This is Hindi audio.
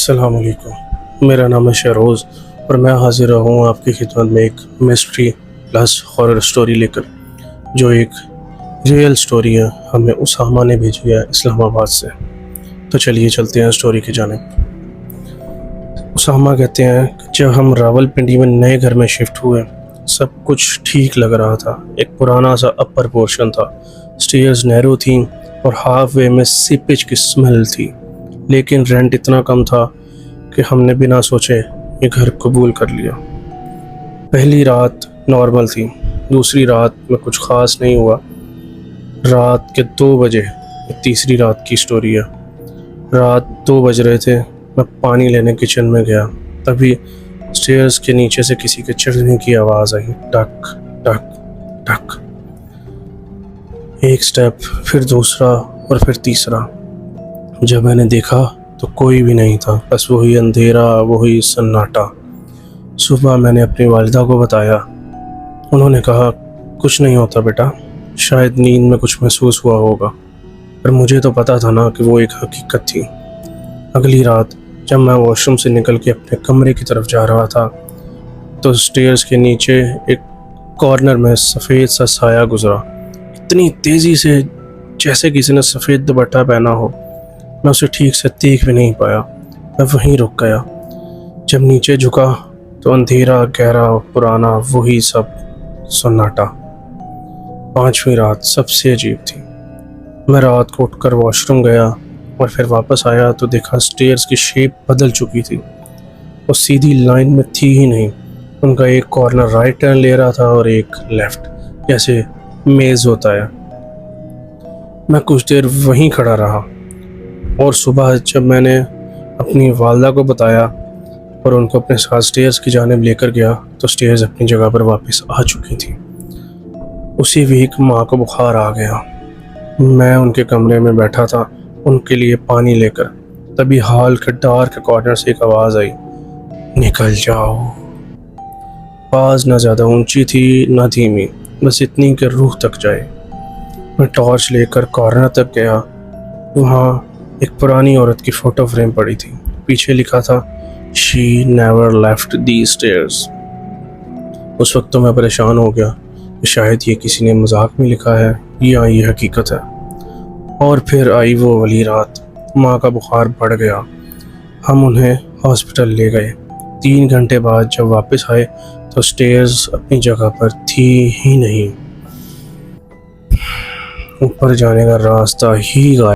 अस्सलाम वालेकुम। मेरा नाम है शहरोज़ और मैं हाज़िर हूँ आपकी खिदमत में एक मिस्ट्री प्लस हॉरर स्टोरी लेकर, जो एक रियल स्टोरी है। हमें उसामा ने भेजी है इस्लामाबाद से। तो चलिए चलते हैं स्टोरी की जानिब। उसामा कहते हैं कि जब हम रावलपिंडी में नए घर में शिफ्ट हुए, सब कुछ ठीक लग रहा था। एक पुराना सा अपर पोर्शन था, स्टेयर्स नैरो थी और हाफ वे में सीपेज की स्मेल थी। लेकिन रेंट इतना कम था कि हमने बिना सोचे ये घर कबूल कर लिया। पहली रात नॉर्मल थी, दूसरी रात में कुछ ख़ास नहीं हुआ। रात के 2 बजे, तीसरी रात की स्टोरी है। रात 2 बज रहे थे, मैं पानी लेने किचन में गया, तभी स्टेयर्स के नीचे से किसी के चढ़ने की आवाज़ आई। टक टक टक। एक स्टेप, फिर दूसरा और फिर तीसरा। जब मैंने देखा तो कोई भी नहीं था, बस वही अंधेरा, वही सन्नाटा। सुबह मैंने अपनी वालिदा को बताया। उन्होंने कहा कुछ नहीं होता बेटा, शायद नींद में कुछ महसूस हुआ होगा। पर मुझे तो पता था ना कि वो एक हकीकत थी। अगली रात जब मैं वॉशरूम से निकल के अपने कमरे की तरफ जा रहा था तो स्टेयर्स के नीचे एक कॉर्नर में सफ़ेद सा साया गुजरा, इतनी तेज़ी से जैसे किसी ने सफ़ेद दुपट्टा पहना हो। मैं उसे ठीक से देख भी नहीं पाया, मैं वहीं रुक गया। जब नीचे झुका तो अंधेरा, गहरा, पुराना, वही सब सन्नाटा। 5वीं रात सबसे अजीब थी। मैं रात को उठकर वॉशरूम गया और फिर वापस आया तो देखा स्टेयर्स की शेप बदल चुकी थी। वो सीधी लाइन में थी ही नहीं, उनका एक कॉर्नर राइट टर्न ले रहा था और एक लेफ़्ट, जैसे मेज़ होता है। मैं कुछ देर वहीं खड़ा रहा और सुबह जब मैंने अपनी वालिदा को बताया और उनको अपने साथ स्टेयर्स की जानिब लेकर गया तो स्टेयर्स अपनी जगह पर वापस आ चुकी थी। उसी वीक माँ को बुखार आ गया। मैं उनके कमरे में बैठा था उनके लिए पानी लेकर, तभी हॉल के डार्क कॉर्नर से एक आवाज़ आई, निकल जाओ। आवाज़ ना ज़्यादा ऊंची थी ना धीमी, बस इतनी कि रूह तक जाए। मैं टॉर्च लेकर कॉर्नर तक गया। वहाँ एक पुरानी औरत की फ़ोटो फ्रेम पड़ी थी, पीछे लिखा था she never left the stairs. उस वक्त तो मैं परेशान हो गया कि शायद ये किसी ने मजाक में लिखा है या ये हकीकत है। और फिर आई वो वाली रात, माँ का बुखार बढ़ गया। हम उन्हें हॉस्पिटल ले गए। 3 घंटे बाद जब वापस आए तो स्टेयर्स अपनी जगह पर थी ही नहीं, ऊपर जाने का रास्ता ही गायब।